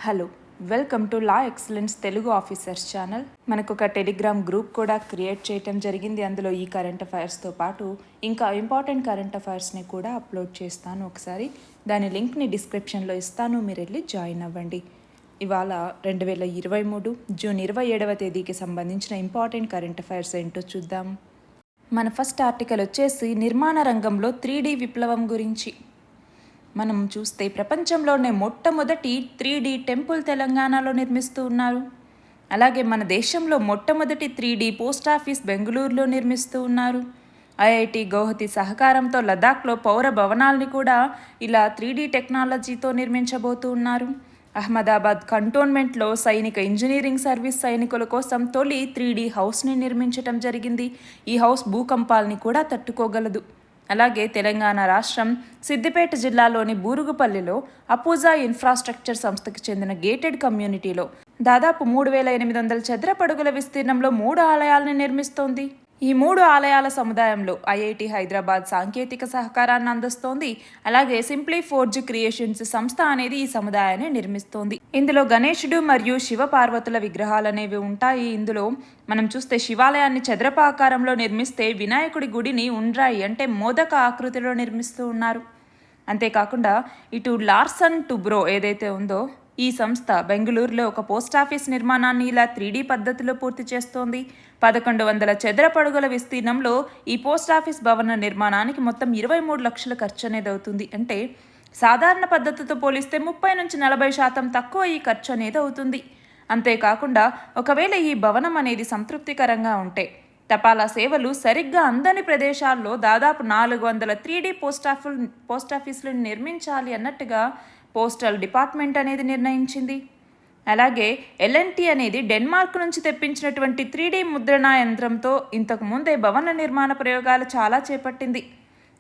Hello, welcome to law excellence Telugu officers channel. మనకు ఒక Telegram group కూడా క్రియేట్ చేయటం జరిగింది. అందులో ఈ కరెంట్ అఫైర్స్తో పాటు ఇంకా ఇంపార్టెంట్ కరెంట్ అఫైర్స్ని కూడా అప్లోడ్ చేస్తాను. ఒకసారి దాని లింక్ని డిస్క్రిప్షన్లో ఇస్తాను, మీరు వెళ్ళి జాయిన్ అవ్వండి. ఇవాళ 2023 జూన్ 27వ తేదీకి సంబంధించిన ఇంపార్టెంట్ కరెంట్ అఫైర్స్ ఏంటో చూద్దాం. మన ఫస్ట్ ఆర్టికల్ వచ్చేసి నిర్మాణ రంగంలో 3D విప్లవం గురించి. మనం చూస్తే ప్రపంచంలోనే మొట్టమొదటి 3D టెంపుల్ తెలంగాణలో నిర్మిస్తూ ఉన్నారు. అలాగే మన దేశంలో మొట్టమొదటి 3D పోస్ట్ ఆఫీస్ బెంగళూరులో నిర్మిస్తూ ఉన్నారు. ఐఐటి గౌహతి సహకారంతో లదాఖ్లో పౌర భవనాల్ని కూడా ఇలా 3D టెక్నాలజీతో నిర్మించబోతూ ఉన్నారు. అహ్మదాబాద్ కంటోన్మెంట్లో సైనిక ఇంజనీరింగ్ సర్వీస్ సైనికుల కోసం తొలి 3D హౌస్ని నిర్మించటం జరిగింది. ఈ హౌస్ భూకంపాల్ని కూడా తట్టుకోగలదు. అలాగే తెలంగాణ రాష్ట్రం సిద్దిపేట జిల్లాలోని బూరుగుపల్లిలో అపూజా ఇన్ఫ్రాస్ట్రక్చర్ సంస్థకు చెందిన గేటెడ్ కమ్యూనిటీలో దాదాపు 3800 చదరపు అడుగుల విస్తీర్ణంలో 3 ఆలయాలను నిర్మిస్తోంది. ఈ 3 ఆలయాల సముదాయంలో ఐఐటి హైదరాబాద్ సాంకేతిక సహకారాన్ని అందిస్తోంది. అలాగే సింప్లీ ఫోర్జ్ క్రియేషన్స్ సంస్థ అనేది ఈ సముదాయాన్ని నిర్మిస్తోంది. ఇందులో గణేశుడు మరియు శివ పార్వతుల విగ్రహాలు అనేవి ఉంటాయి. ఇందులో మనం చూస్తే శివాలయాన్ని చదరపాకారంలో నిర్మిస్తే వినాయకుడి గుడిని ఉండ్రాయి అంటే మోదక ఆకృతిలో నిర్మిస్తూ ఉన్నారు. అంతేకాకుండా ఇటు లార్సన్ టుబ్రో ఏదైతే ఉందో ఈ సంస్థ బెంగళూరులో ఒక పోస్ట్ ఆఫీస్ నిర్మాణాన్ని ఇలా 3D పద్ధతిలో పూర్తి చేస్తోంది. 1100 చదరపు అడుగుల విస్తీర్ణంలో ఈ పోస్ట్ ఆఫీస్ భవన నిర్మాణానికి మొత్తం 23 లక్షల ఖర్చు అనేది అవుతుంది. అంటే సాధారణ పద్ధతితో పోలిస్తే 30 నుంచి 40% తక్కువ ఈ ఖర్చు అనేది అవుతుంది. అంతేకాకుండా ఒకవేళ ఈ భవనం అనేది సంతృప్తికరంగా ఉంటే తపాలా సేవలు సరిగ్గా అందని ప్రదేశాల్లో దాదాపు 400 3D పోస్ట్ ఆఫీసులను నిర్మించాలి అన్నట్టుగా పోస్టల్ డిపార్ట్మెంట్ అనేది నిర్ణయించింది. అలాగే ఎల్ఎన్టీ అనేది డెన్మార్క్ నుంచి తెప్పించినటువంటి 3D ముద్రణ యంత్రంతో ఇంతకు ముందే భవన నిర్మాణ ప్రయోగాలు చాలా చేపట్టింది.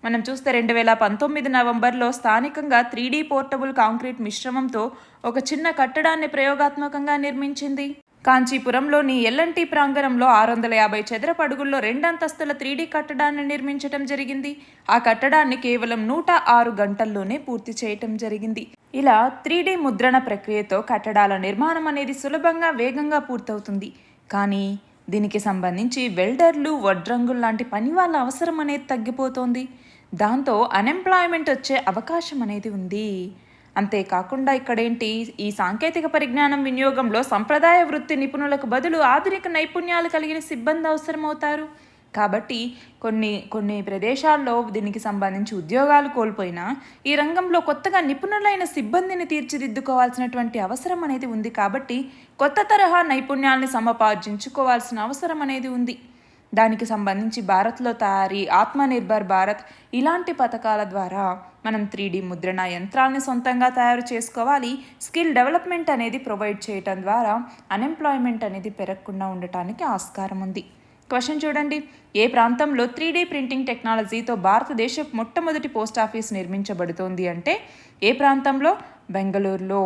మనం చూస్తే 2019 నవంబర్లో స్థానికంగా 3D పోర్టబుల్ కాంక్రీట్ మిశ్రమంతో ఒక చిన్న కట్టడాన్ని ప్రయోగాత్మకంగా నిర్మించింది. కాంచీపురంలోని ఎల్ఎన్టీ ప్రాంగణంలో 650 చదరపు అడుగుల్లో 2 అంతస్తుల 3D కట్టడాన్ని నిర్మించడం జరిగింది. ఆ కట్టడాన్ని కేవలం 106 గంటల్లోనే పూర్తి చేయటం జరిగింది. ఇలా 3D ముద్రణ ప్రక్రియతో కట్టడాల నిర్మాణం అనేది సులభంగా వేగంగా పూర్తవుతుంది. కానీ దీనికి సంబంధించి వెల్డర్లు వడ్రంగులు లాంటి పని వాళ్ళ అవసరం అనేది తగ్గిపోతోంది. దాంతో అన్ఎంప్లాయ్మెంట్ వచ్చే అవకాశం అనేది ఉంది. అంతేకాకుండా ఇక్కడేంటి, ఈ సాంకేతిక పరిజ్ఞానం వినియోగంలో సంప్రదాయ వృత్తి నిపుణులకు బదులు ఆధునిక నైపుణ్యాలు కలిగిన సిబ్బంది అవసరమవుతారు. కాబట్టి కొన్ని ప్రదేశాల్లో దీనికి సంబంధించి ఉద్యోగాలు కోల్పోయినా ఈ రంగంలో కొత్తగా నిపుణులైన సిబ్బందిని తీర్చిదిద్దుకోవాల్సినటువంటి అవసరం అనేది ఉంది. కాబట్టి కొత్త తరహా నైపుణ్యాలని సమపార్జించుకోవాల్సిన అవసరం అనేది ఉంది. దానికి సంబంధించి భారత్లో తయారీ, ఆత్మనిర్భర్ భారత్ ఇలాంటి పథకాల ద్వారా మనం 3D ముద్రణ యంత్రాలని సొంతంగా తయారు చేసుకోవాలి. స్కిల్ డెవలప్మెంట్ అనేది ప్రొవైడ్ చేయటం ద్వారా అన్ఎంప్లాయ్మెంట్ అనేది పెరగకుండా ఉండటానికి ఆస్కారం ఉంది. క్వశ్చన్ చూడండి, ఏ ప్రాంతంలో 3D ప్రింటింగ్ టెక్నాలజీతో భారతదేశ మొట్టమొదటి పోస్ట్ ఆఫీస్ నిర్మించబడుతోంది అంటే ఏ ప్రాంతంలో? బెంగళూరులో.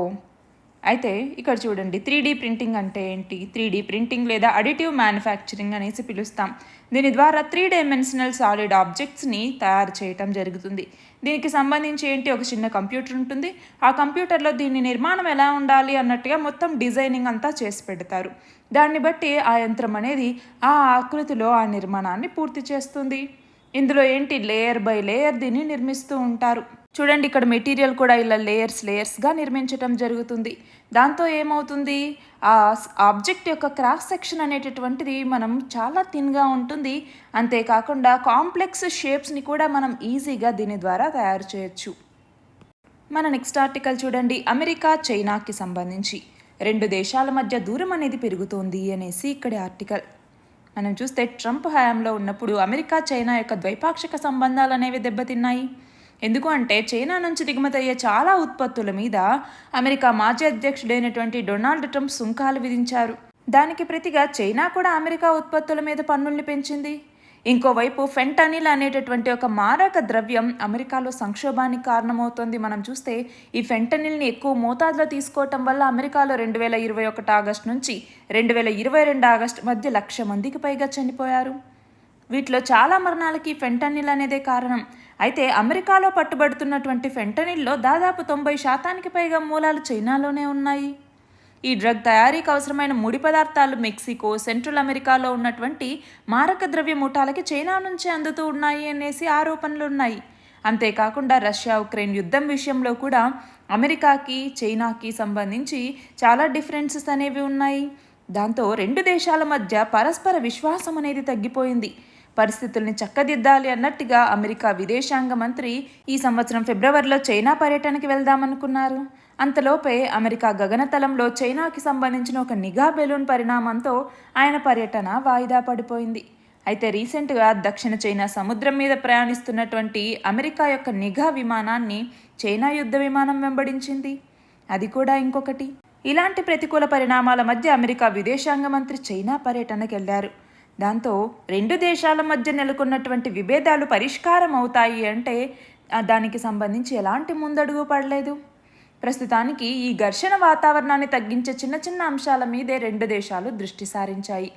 అయితే ఇక్కడ చూడండి, 3D ప్రింటింగ్ అంటే ఏంటి? 3D ప్రింటింగ్ లేదా అడిటివ్ మ్యానుఫ్యాక్చరింగ్ అనేసి పిలుస్తాం. దీని ద్వారా 3 డైమెన్షనల్ సాలిడ్ ఆబ్జెక్ట్స్ని తయారు చేయటం జరుగుతుంది. దీనికి సంబంధించి ఏంటి, ఒక చిన్న కంప్యూటర్ ఉంటుంది. ఆ కంప్యూటర్లో దీని నిర్మాణం ఎలా ఉండాలి అన్నట్టుగా మొత్తం డిజైనింగ్ అంతా చేసి పెడతారు. దాన్ని బట్టి ఆ యంత్రం అనేది ఆ ఆకృతిలో ఆ నిర్మాణాన్ని పూర్తి చేస్తుంది. ఇందులో ఏంటి, లేయర్ బై లేయర్ దీన్ని నిర్మిస్తూ ఉంటారు. చూడండి, ఇక్కడ మెటీరియల్ కూడా ఇలా లేయర్స్గా నిర్మించటం జరుగుతుంది. దాంతో ఏమవుతుంది, ఆ ఆబ్జెక్ట్ యొక్క క్రాస్ సెక్షన్ అనేటటువంటిది మనం చాలా థిన్గా ఉంటుంది. అంతేకాకుండా కాంప్లెక్స్ షేప్స్ని కూడా మనం ఈజీగా దీని ద్వారా తయారు చేయొచ్చు. మన నెక్స్ట్ ఆర్టికల్ చూడండి, అమెరికా చైనాకి సంబంధించి 2 దేశాల మధ్య దూరం అనేది పెరుగుతోంది అనేసి ఇక్కడి ఆర్టికల్. మనం చూస్తే ట్రంప్ హయాంలో ఉన్నప్పుడు అమెరికా చైనా యొక్క ద్వైపాక్షిక సంబంధాలు అనేవి దెబ్బతిన్నాయి. ఎందుకు అంటే చైనా నుంచి దిగుమతి అయ్యే చాలా ఉత్పత్తుల మీద అమెరికా మాజీ అధ్యక్షుడైనటువంటి డొనాల్డ్ ట్రంప్ సుంకాలు విధించారు. దానికి ప్రతిగా చైనా కూడా అమెరికా ఉత్పత్తుల మీద పన్నుల్ని పెంచింది. ఇంకోవైపు ఫెంటనిల్ అనేటటువంటి ఒక మారక ద్రవ్యం అమెరికాలో సంక్షోభానికి కారణమవుతోంది. మనం చూస్తే ఈ ఫెంటనిల్ని ఎక్కువ మోతాదులో తీసుకోవటం వల్ల అమెరికాలో 2021 ఆగస్టు నుంచి 2022 ఆగస్టు మధ్య 1,00,000 మందికి పైగా చనిపోయారు. వీటిలో చాలా మరణాలకి ఫెంటనిల్ అనేదే కారణం. అయితే అమెరికాలో పట్టుబడుతున్నటువంటి ఫెంటనిల్లో దాదాపు 90% పైగా మూలాలు చైనాలోనే ఉన్నాయి. ఈ డ్రగ్ తయారీకి అవసరమైన ముడి పదార్థాలు మెక్సికో, సెంట్రల్ అమెరికాలో ఉన్నటువంటి మారక ద్రవ్య ముఠాలకి చైనా నుంచి అందుతూ ఉన్నాయి అనేసి ఆరోపణలున్నాయి. అంతేకాకుండా రష్యా ఉక్రెయిన్ యుద్ధం విషయంలో కూడా అమెరికాకి చైనాకి సంబంధించి చాలా డిఫరెన్సెస్ అనేవి ఉన్నాయి. దాంతో రెండు దేశాల మధ్య పరస్పర విశ్వాసం అనేది తగ్గిపోయింది. పరిస్థితుల్ని చక్కదిద్దాలి అన్నట్టుగా అమెరికా విదేశాంగ మంత్రి ఈ సంవత్సరం ఫిబ్రవరిలో చైనా పర్యటనకి వెళ్దామనుకున్నారు. అంతలోపే అమెరికా గగనతలంలో చైనాకి సంబంధించిన ఒక నిఘా బెలూన్ పరిణామంతో ఆయన పర్యటన వాయిదా పడిపోయింది. అయితే రీసెంట్గా దక్షిణ చైనా సముద్రం మీద ప్రయాణిస్తున్నటువంటి అమెరికా యొక్క నిఘా విమానాన్ని చైనా యుద్ధ విమానం వెంబడించింది. అది కూడా ఇంకొకటి. ఇలాంటి ప్రతికూల పరిణామాల మధ్య అమెరికా విదేశాంగ మంత్రి చైనా పర్యటనకు వెళ్లారు. దాంతో రెండు దేశాల మధ్య నెలకొన్నటువంటి విభేదాలు పరిష్కారం అవుతాయి అంటే దానికి సంబంధించి ఎలాంటి ముందడుగు పడలేదు. ప్రస్తుతానికి ఈ ఘర్షణ వాతావరణాన్ని తగ్గించే చిన్న చిన్న అంశాల మీదే రెండు దేశాలు దృష్టి సారించాయి.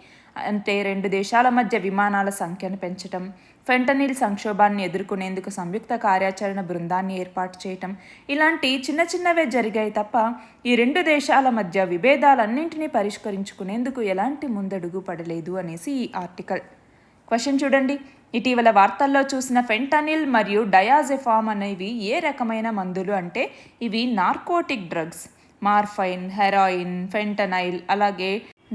అంటే రెండు దేశాల మధ్య విమానాల సంఖ్యను పెంచడం, ఫెంటనిల్ సంక్షోభాన్ని ఎదుర్కొనేందుకు సంయుక్త కార్యాచరణ బృందాన్ని ఏర్పాటు చేయటం, ఇలాంటి చిన్న చిన్నవే జరిగాయి తప్ప ఈ రెండు దేశాల మధ్య విభేదాలన్నింటినీ పరిష్కరించుకునేందుకు ఎలాంటి ముందడుగు పడలేదు అనేసి ఈ ఆర్టికల్. క్వశ్చన్ చూడండి. ఇటీవల వార్తల్లో చూసిన ఫెంటనిల్ మరియు డయాజెఫామ్ అనేవి ఏ రకమైన మందులు అంటే ఇవి నార్కోటిక్ డ్రగ్స్. మార్ఫైన్, హెరాయిన్, ఫెంటనైల్, అలాగే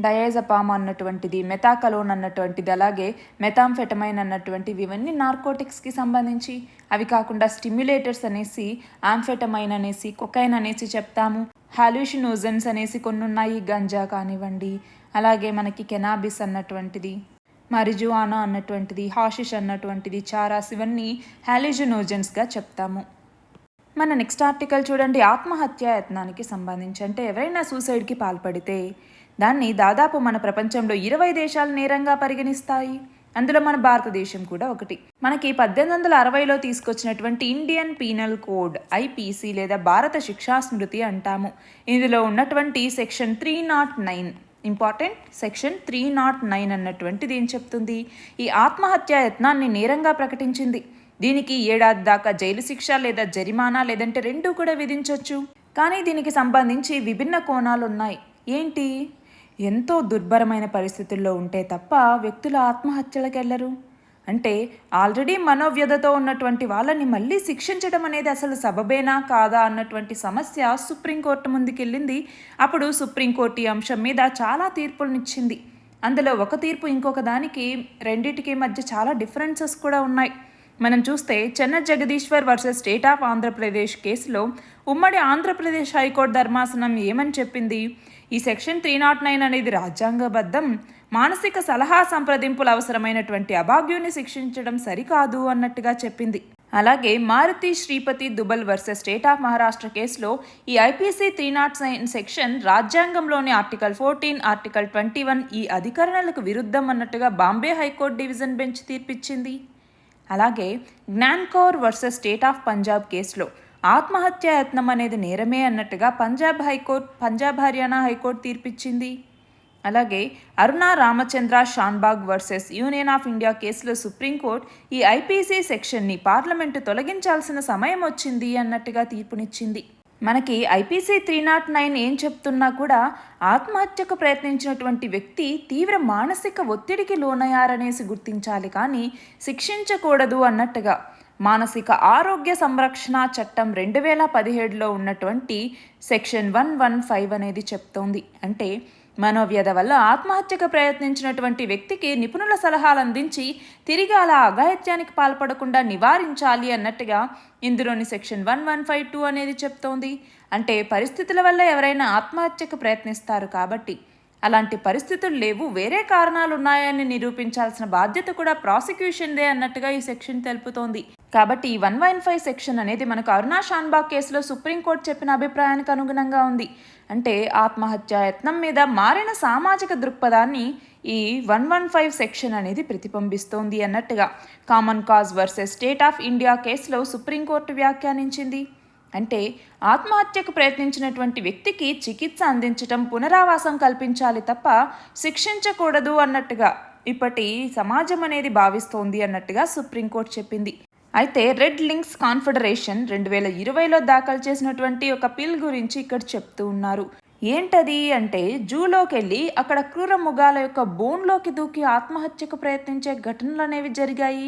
డయాజెపామ్ అన్నటువంటిది, మెథాకలోన్ అన్నటువంటిది, అలాగే మెథాంఫెటమైన్ అన్నటువంటివి ఇవన్నీ నార్కోటిక్స్కి సంబంధించి. అవి కాకుండా స్టిమ్యులేటర్స్ అనేసి ఆంఫెటమైన్ అనేసి, కొకైన్ అనేసి చెప్తాము. హాల్యూసినోజన్స్ అనేసి కొన్ని ఉన్నాయి, గంజా కానివ్వండి, అలాగే మనకి కెనాబిస్ అన్నటువంటిది, marijuana అన్నటువంటిది, హాషిష్ అన్నటువంటిది, చారాస్, ఇవన్నీ హాల్యూసినోజన్స్గా చెప్తాము. మన నెక్స్ట్ ఆర్టికల్ చూడండి. ఆత్మహత్యా యత్నానికి సంబంధించి అంటే ఎవరైనా సూసైడ్కి పాల్పడితే దాన్ని దాదాపు మన ప్రపంచంలో 20 దేశాలు నేరంగా పరిగణిస్తాయి. అందులో మన భారతదేశం కూడా ఒకటి. మనకి 1860లో తీసుకొచ్చినటువంటి ఇండియన్ పీనల్ కోడ్, ఐపీసీ లేదా భారత శిక్షా స్మృతి అంటాము. ఇందులో ఉన్నటువంటి సెక్షన్ 309, ఇంపార్టెంట్ సెక్షన్ 309 అన్నటువంటిది ఏం చెప్తుంది? ఈ ఆత్మహత్యా యత్నాన్ని నేరంగా ప్రకటించింది. దీనికి 7 ఏళ్ల దాకా జైలు శిక్ష లేదా జరిమానా లేదంటే రెండూ కూడా విధించవచ్చు. కానీ దీనికి సంబంధించి విభిన్న కోణాలు ఉన్నాయి. ఏంటి? ఎంతో దుర్భరమైన పరిస్థితుల్లో ఉంటే తప్ప వ్యక్తులు ఆత్మహత్యలకు వెళ్ళరు. అంటే ఆల్రెడీ మనోవ్యధతో ఉన్నటువంటి వాళ్ళని మళ్ళీ శిక్షించడం అనేది అసలు సబబేనా కాదా అన్నటువంటి సమస్య సుప్రీంకోర్టు ముందుకెళ్ళింది. అప్పుడు సుప్రీంకోర్టు ఈ అంశం మీద చాలా తీర్పులనిచ్చింది. అందులో ఒక తీర్పు ఇంకొక దానికి రెండింటికి మధ్య చాలా డిఫరెన్సెస్ కూడా ఉన్నాయి. మనం చూస్తే Chenna Jagadishwar versus state of Andhra Pradesh కేసులో ఉమ్మడి ఆంధ్రప్రదేశ్ హైకోర్టు ధర్మాసనం ఏమని చెప్పింది? ఈ సెక్షన్ 309 అనేది రాజ్యాంగబద్ధం, మానసిక సలహా సంప్రదింపులు అవసరమైనటువంటి అభాగ్యుని శిక్షించడం సరికాదు అన్నట్టుగా చెప్పింది. అలాగే Maruti Shripati Dubal versus state of Maharashtra కేసులో ఈ ఐపీసీ 309 సెక్షన్ రాజ్యాంగంలోని ఆర్టికల్ 14, ఆర్టికల్ 21 ఈ అధికరణలకు విరుద్ధం అన్నట్టుగా బాంబే హైకోర్టు డివిజన్ బెంచ్ తీర్పిచ్చింది. అలాగే Gian Kaur versus state of Punjab కేసులో ఆత్మహత్యా యత్నం అనేది నేరమే అన్నట్టుగా పంజాబ్ హర్యానా హైకోర్టు తీర్పిచ్చింది. అలాగే Aruna Ramachandra Shanbhag versus union of India కేసులో సుప్రీంకోర్టు ఈ ఐపీసీ సెక్షన్ని పార్లమెంటు తొలగించాల్సిన సమయం వచ్చింది అన్నట్టుగా తీర్పునిచ్చింది. మనకి ఐపీసీ 309 ఏం చెప్తున్నా కూడా ఆత్మహత్యకు ప్రయత్నించినటువంటి వ్యక్తి తీవ్ర మానసిక ఒత్తిడికి లోనయ్యారనేసి గుర్తించాలి, కానీ శిక్షించకూడదు అన్నట్టుగా మానసిక ఆరోగ్య సంరక్షణ చట్టం 2017లో ఉన్నటువంటి సెక్షన్ 115 అనేది చెప్తోంది. అంటే మనోవ్యధ వల్ల ఆత్మహత్యకు ప్రయత్నించినటువంటి వ్యక్తికి నిపుణుల సలహాలు అందించి తిరిగి అలా అఘాయిత్యానికి పాల్పడకుండా నివారించాలి అన్నట్టుగా ఇందులోని సెక్షన్ 1152 అనేది చెప్తోంది. అంటే పరిస్థితుల వల్ల ఎవరైనా ఆత్మహత్యకు ప్రయత్నిస్తారు కాబట్టి అలాంటి పరిస్థితులు లేవు, వేరే కారణాలు ఉన్నాయని నిరూపించాల్సిన బాధ్యత కూడా ప్రాసిక్యూషన్దే అన్నట్టుగా ఈ సెక్షన్ తెలుపుతోంది. కాబట్టి ఈ 115 సెక్షన్ అనేది మనకు అరుణా షాన్బాగ్ కేసులో సుప్రీంకోర్టు చెప్పిన అభిప్రాయానికి అనుగుణంగా ఉంది. అంటే ఆత్మహత్యా యత్నం మీద మారిన సామాజిక దృక్పథాన్ని ఈ 115 సెక్షన్ అనేది ప్రతిబింబిస్తోంది అన్నట్టుగా common cause versus state of India కేసులో సుప్రీంకోర్టు వ్యాఖ్యానించింది. అంటే ఆత్మహత్యకు ప్రయత్నించినటువంటి వ్యక్తికి చికిత్స అందించటం, పునరావాసం కల్పించాలి తప్ప శిక్షించకూడదు అన్నట్టుగా ఇప్పటి సమాజం అనేది భావిస్తోంది అన్నట్టుగా సుప్రీంకోర్టు చెప్పింది. అయితే రెడ్ లింక్స్ కాన్ఫెడరేషన్ 2020లో దాఖలు చేసినటువంటి ఒక పిల్ గురించి ఇక్కడ చెప్తూ ఉన్నారు. ఏంటది అంటే జూలోకి వెళ్ళి అక్కడ క్రూర మృగాల యొక్క బోన్లోకి దూకి ఆత్మహత్యకు ప్రయత్నించే ఘటనలు అనేవి జరిగాయి.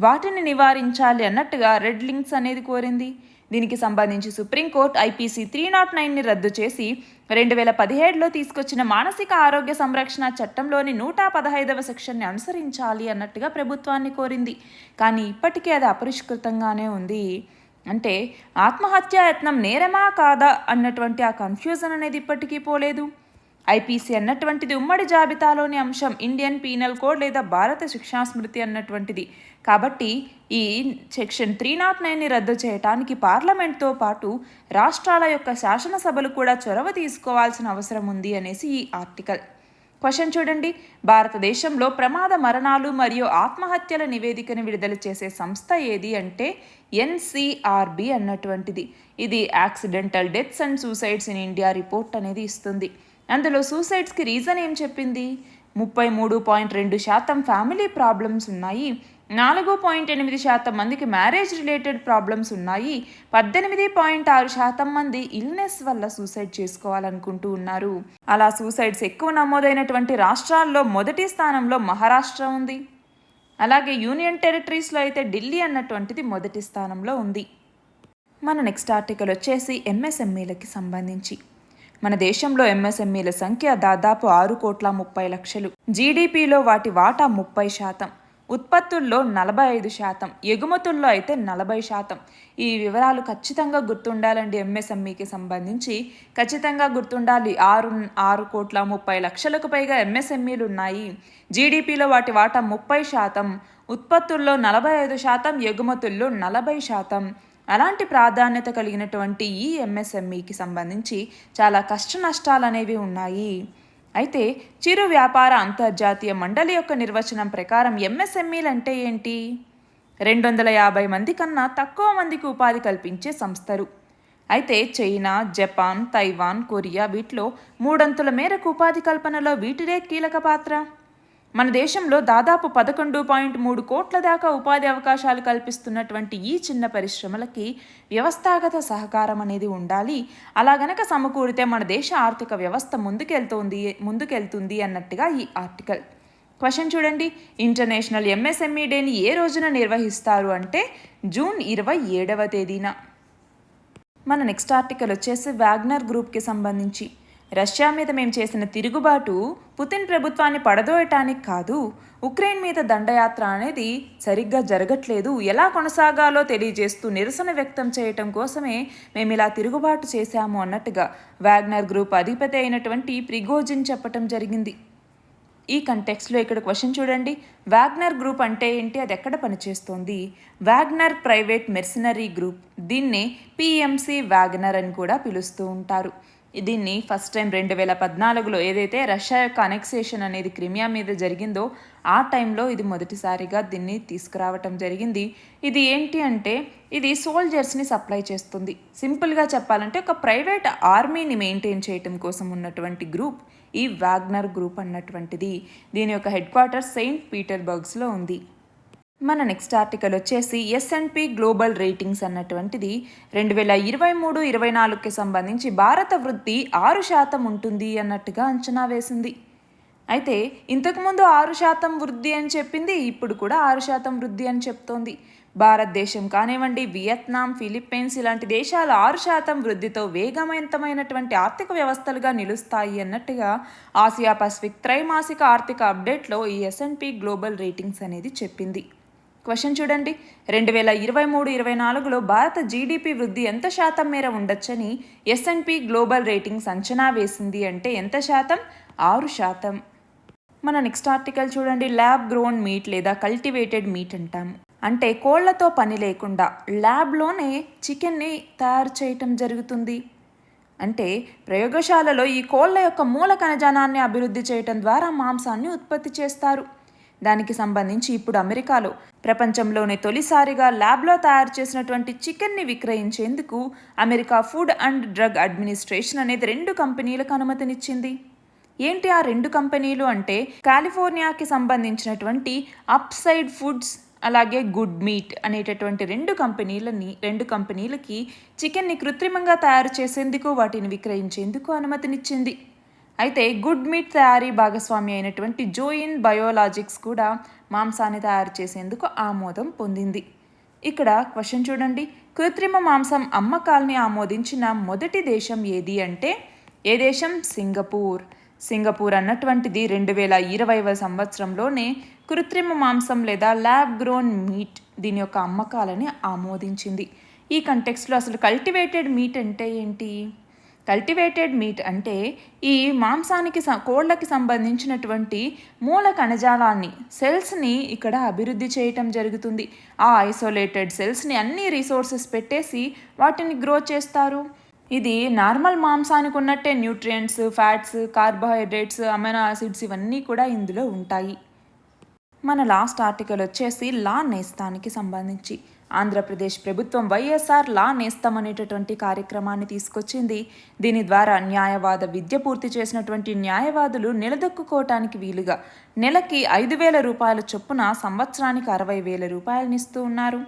వాటిని నివారించాలి అన్నట్టుగా రెడ్ లింక్స్ అనేది కోరింది. దీనికి సంబంధించి సుప్రీంకోర్టు ఐపీసీ 309ని రద్దు చేసి 2017లో తీసుకొచ్చిన మానసిక ఆరోగ్య సంరక్షణ చట్టంలోని 115వ సెక్షన్ని అనుసరించాలి అన్నట్టుగా ప్రభుత్వాన్ని కోరింది. కానీ ఇప్పటికీ అది అపరిష్కృతంగానే ఉంది. అంటే ఆత్మహత్యాయత్నం నేరమా కాదా అన్నటువంటి ఆ కన్ఫ్యూజన్ అనేది ఇప్పటికీ పోలేదు. ఐపీసీ అన్నటువంటిది ఉమ్మడి జాబితాలోని అంశం, ఇండియన్ పీనల్ కోడ్ లేదా భారత శిక్షాస్మృతి అన్నటువంటిది. కాబట్టి ఈ సెక్షన్ 309ని రద్దు చేయడానికి పార్లమెంట్తో పాటు రాష్ట్రాల యొక్క శాసనసభలు కూడా చొరవ తీసుకోవాల్సిన అవసరం ఉంది అనేసి ఈ ఆర్టికల్. క్వశ్చన్ చూడండి, భారతదేశంలో ప్రమాద మరణాలు మరియు ఆత్మహత్యల నివేదికను విడుదల చేసే సంస్థ ఏది అంటే ఎన్సిఆర్బి అన్నటువంటిది. ఇది accidental deaths and suicides in India report అనేది ఇస్తుంది. అందులో సూసైడ్స్కి రీజన్ ఏం చెప్పింది? 33.2% ఫ్యామిలీ ప్రాబ్లమ్స్ ఉన్నాయి, 4.8% మందికి మ్యారేజ్ రిలేటెడ్ ప్రాబ్లమ్స్ ఉన్నాయి, 18.6% మంది ఇల్నెస్ వల్ల సూసైడ్ చేసుకోవాలనుకుంటూ ఉన్నారు. అలా సూసైడ్స్ ఎక్కువ నమోదైనటువంటి రాష్ట్రాల్లో మొదటి స్థానంలో మహారాష్ట్ర ఉంది. అలాగే యూనియన్ టెరిటరీస్లో అయితే ఢిల్లీ అన్నటువంటిది మొదటి స్థానంలో ఉంది. మన నెక్స్ట్ ఆర్టికల్ వచ్చేసి ఎంఎస్ఎంఈలకి సంబంధించి. మన దేశంలో ఎంఎస్ఎంఈల సంఖ్య దాదాపు 6,30,00,000. జీడిపిలో వాటి వాటా 30%, ఉత్పత్తుల్లో 45%, ఎగుమతుల్లో అయితే 40%. ఈ వివరాలు ఖచ్చితంగా గుర్తుండాలండి. ఎంఎస్ఎంఈకి సంబంధించి ఖచ్చితంగా గుర్తుండాలి. 6,30,00,000కు పైగా ఎంఎస్ఎంఈలు ఉన్నాయి. జీడిపిలో వాటి వాటా 30%, ఉత్పత్తుల్లో 45%, ఎగుమతుల్లో 40%. అలాంటి ప్రాధాన్యత కలిగినటువంటి ఈ ఎంఎస్ఎంఈకి సంబంధించి చాలా కష్ట నష్టాలు అనేవి ఉన్నాయి. అయితే చిరు వ్యాపార అంతర్జాతీయ మండలి యొక్క నిర్వచనం ప్రకారం ఎంఎస్ఎంఈలు అంటే ఏంటి? 250 మంది కన్నా తక్కువ మందికి ఉపాధి కల్పించే సంస్థలు. అయితే చైనా, జపాన్, తైవాన్, కొరియా వీటిలో 3 అంతుల మేరకు ఉపాధి కల్పనలో వీటిదే కీలక పాత్ర. మన దేశంలో దాదాపు 11.3 కోట్ల దాకా ఉపాధి అవకాశాలు కల్పిస్తున్నటువంటి ఈ చిన్న పరిశ్రమలకి వ్యవస్థాగత సహకారం అనేది ఉండాలి. అలా గనక సమకూరితే మన దేశ ఆర్థిక వ్యవస్థ ముందుకెళ్తుంది అన్నట్టుగా ఈ ఆర్టికల్. క్వశ్చన్ చూడండి, ఇంటర్నేషనల్ ఎంఎస్ఎంఈ డేని ఏ రోజున నిర్వహిస్తారు అంటే జూన్ 27వ తేదీన. మన నెక్స్ట్ ఆర్టికల్ వచ్చేసి వాగ్నర్ గ్రూప్కి సంబంధించి. రష్యా మీద మేము చేసిన తిరుగుబాటు పుతిన్ ప్రభుత్వాన్ని పడదోయటానికి కాదు, ఉక్రెయిన్ మీద దండయాత్ర అనేది సరిగ్గా జరగట్లేదు, ఎలా కొనసాగాలో తెలియజేస్తూ నిరసన వ్యక్తం చేయటం కోసమే మేము ఇలా తిరుగుబాటు చేశాము అన్నట్టుగా వాగ్నర్ గ్రూప్ అధిపతి అయినటువంటి ప్రిగోజిన్ చెప్పటం జరిగింది. ఈ కంటెక్స్లో ఇక్కడ క్వశ్చన్ చూడండి, వాగ్నర్ గ్రూప్ అంటే ఏంటి, అది ఎక్కడ పనిచేస్తోంది? వాగ్నర్ ప్రైవేట్ మెర్సినరీ గ్రూప్, దీన్ని పిఎంసి వాగ్నర్ అని కూడా పిలుస్తూ ఉంటారు. దీన్ని ఫస్ట్ టైం 2014లో ఏదైతే రష్యా యొక్క అనెక్సేషన్ అనేది క్రిమియా మీద జరిగిందో ఆ టైంలో ఇది మొదటిసారిగా దీన్ని తీసుకురావటం జరిగింది. ఇది ఏంటి అంటే ఇది సోల్జర్స్ని సప్లై చేస్తుంది. సింపుల్గా చెప్పాలంటే ఒక ప్రైవేట్ ఆర్మీని మెయింటైన్ చేయటం కోసం ఉన్నటువంటి గ్రూప్ ఈ వాగ్నర్ గ్రూప్ అన్నటువంటిది. దీని యొక్క హెడ్ క్వార్టర్స్ సెయింట్ పీటర్బర్గ్స్లో ఉంది. మన నెక్స్ట్ ఆర్టికల్ వచ్చేసి S&P గ్లోబల్ రేటింగ్స్ అన్నటువంటిది 2023-24కి సంబంధించి భారత వృద్ధి 6% ఉంటుంది అన్నట్టుగా అంచనా వేసింది. అయితే ఇంతకుముందు 6% వృద్ధి అని చెప్పింది, ఇప్పుడు కూడా 6% వృద్ధి అని చెప్తోంది. భారతదేశం కానివ్వండి, వియత్నాం, ఫిలిప్పీన్స్ ఇలాంటి దేశాలు 6% వృద్ధితో వేగవంతమైనటువంటి ఆర్థిక వ్యవస్థలుగా నిలుస్తాయి అన్నట్టుగా ఆసియా పసిఫిక్ త్రైమాసిక ఆర్థిక అప్డేట్లో ఈ S&P గ్లోబల్ రేటింగ్స్ అనేది చెప్పింది. క్వశ్చన్ చూడండి, 2023-24లో భారత జీడిపి వృద్ధి ఎంత శాతం మేర ఉండొచ్చని S&P గ్లోబల్ రేటింగ్స్ అంచనా వేసింది అంటే ఎంత శాతం? 6%. మన నెక్స్ట్ ఆర్టికల్ చూడండి, ల్యాబ్ గ్రోన్ మీట్ లేదా కల్టివేటెడ్ మీట్ అంటాము. అంటే కోళ్లతో పని లేకుండా ల్యాబ్లోనే చికెన్ని తయారు చేయటం జరుగుతుంది. అంటే ప్రయోగశాలలో ఈ కోళ్ల యొక్క మూల కణజాలాన్ని అభివృద్ధి చేయటం ద్వారా మాంసాన్ని ఉత్పత్తి చేస్తారు. దానికి సంబంధించి ఇప్పుడు అమెరికాలో ప్రపంచంలోనే తొలిసారిగా ల్యాబ్లో తయారు చేసినటువంటి చికెన్ని విక్రయించేందుకు America Food and Drug Administration అనేది 2 కంపెనీలకు అనుమతినిచ్చింది. ఏంటి ఆ 2 కంపెనీలు అంటే కాలిఫోర్నియాకి సంబంధించినటువంటి అప్సైడ్ ఫుడ్స్, అలాగే గుడ్ మీట్ అనేటటువంటి రెండు కంపెనీలకి చికెన్ని కృత్రిమంగా తయారు చేసేందుకు వాటిని విక్రయించేందుకు అనుమతినిచ్చింది. అయితే గుడ్ మీట్ తయారీ భాగస్వామి అయినటువంటి జోయిన్ బయోలాజిక్స్ కూడా మాంసాన్ని తయారు చేసేందుకు ఆమోదం పొందింది. ఇక్కడ క్వశ్చన్ చూడండి, కృత్రిమ మాంసం అమ్మకాల్ని ఆమోదించిన మొదటి దేశం ఏది అంటే ఏ దేశం? సింగపూర్ అన్నటువంటిది 2020వ సంవత్సరంలోనే కృత్రిమ మాంసం లేదా ల్యాబ్ గ్రోన్ మీట్ దీని యొక్క అమ్మకాలని ఆమోదించింది. ఈ కంటెక్స్లో అసలు కల్టివేటెడ్ మీట్ అంటే ఏంటి? కల్టివేటెడ్ మీట్ అంటే ఈ మాంసానికి కోళ్ళకి సంబంధించినటువంటి మూల కణజాలాన్ని సెల్స్ని ఇక్కడ అభివృద్ధి చేయటం జరుగుతుంది. ఆ ఐసోలేటెడ్ సెల్స్ని అన్ని రిసోర్సెస్ పెట్టేసి వాటిని గ్రో చేస్తారు. ఇది నార్మల్ మాంసానికి ఉన్నట్టే nutrients, fats, carbohydrates, amino acids ఇవన్నీ కూడా ఇందులో ఉంటాయి. మన లాస్ట్ ఆర్టికల్ వచ్చేసి లా నేస్తానికి సంబంధించి ఆంధ్రప్రదేశ్ ప్రభుత్వం వైఎస్ఆర్ లా నేస్తం అనేటటువంటి కార్యక్రమాన్ని తీసుకొచ్చింది. దీని ద్వారా న్యాయవాద విద్య పూర్తి చేసినటువంటి న్యాయవాదులు నిలదొక్కుకోవటానికి వీలుగా నెలకి 5,000 రూపాయల చొప్పున సంవత్సరానికి 60,000 రూపాయలని ఇస్తూ ఉన్నారు.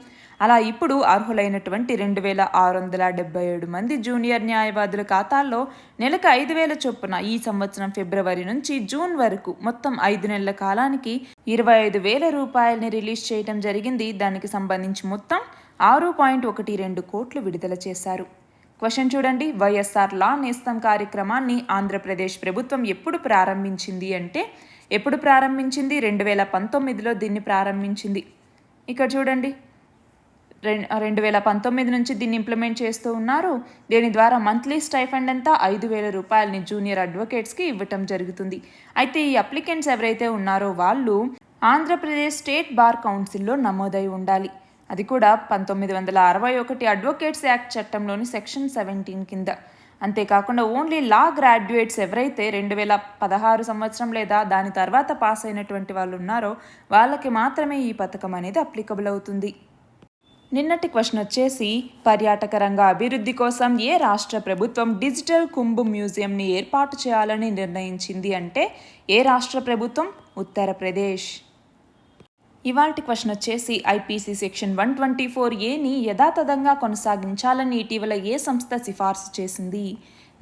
అలా ఇప్పుడు అర్హులైనటువంటి 2,677 మంది జూనియర్ న్యాయవాదుల ఖాతాల్లో నెలకు 5,000 చొప్పున ఈ సంవత్సరం ఫిబ్రవరి నుంచి జూన్ వరకు మొత్తం 5 నెలల కాలానికి 25,000 రూపాయలని రిలీజ్ చేయడం జరిగింది. దానికి సంబంధించి మొత్తం 6.12 కోట్లు విడుదల చేశారు. క్వశ్చన్ చూడండి, వైఎస్ఆర్ లా నేస్తం కార్యక్రమాన్ని ఆంధ్రప్రదేశ్ ప్రభుత్వం ఎప్పుడు ప్రారంభించింది అంటే 2019లో దీన్ని ప్రారంభించింది. ఇక్కడ చూడండి, 2019 నుంచి దీన్ని ఇంప్లిమెంట్ చేస్తూ ఉన్నారు. దీని ద్వారా మంత్లీ స్టైఫండ్ అంతా 5,000 రూపాయలని జూనియర్ అడ్వకేట్స్కి ఇవ్వటం జరుగుతుంది. అయితే ఈ అప్లికెంట్స్ ఎవరైతే ఉన్నారో వాళ్ళు ఆంధ్రప్రదేశ్ స్టేట్ బార్ కౌన్సిల్లో నమోదై ఉండాలి. అది కూడా 1961 అడ్వకేట్స్ యాక్ట్ చట్టంలోని సెక్షన్ 17 కింద. అంతేకాకుండా ఓన్లీ లా గ్రాడ్యుయేట్స్ ఎవరైతే 2016 సంవత్సరం లేదా దాని తర్వాత పాస్ అయినటువంటి వాళ్ళు ఉన్నారో వాళ్ళకి మాత్రమే ఈ పథకం అనేది అప్లికబుల్ అవుతుంది. నిన్నటి క్వశ్చన్ వచ్చేసి పర్యాటక రంగ అభివృద్ధి కోసం ఏ రాష్ట్ర ప్రభుత్వం డిజిటల్ కుంభ్ మ్యూజియంని ఏర్పాటు చేయాలని నిర్ణయించింది అంటే ఏ రాష్ట్ర ప్రభుత్వం? ఉత్తరప్రదేశ్. ఇవాల్టి క్వశ్చన్ వచ్చేసి ఐపీసీ సెక్షన్ 124Aని యథాతథంగా కొనసాగించాలని ఇటీవల ఏ సంస్థ సిఫార్సు చేసింది?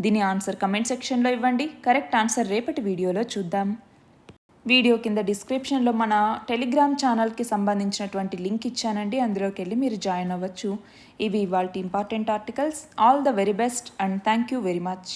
దీని ఆన్సర్ కమెంట్ సెక్షన్లో ఇవ్వండి. కరెక్ట్ ఆన్సర్ రేపటి వీడియోలో చూద్దాం. వీడియో కింద డిస్క్రిప్షన్లో మన టెలిగ్రామ్ ఛానల్కి సంబంధించినటువంటి లింక్ ఇచ్చానండి, అందులోకి వెళ్ళి మీరు జాయిన్ అవ్వచ్చు. ఇవి ఇవాల్టి important articles. All the very best and thank you very much.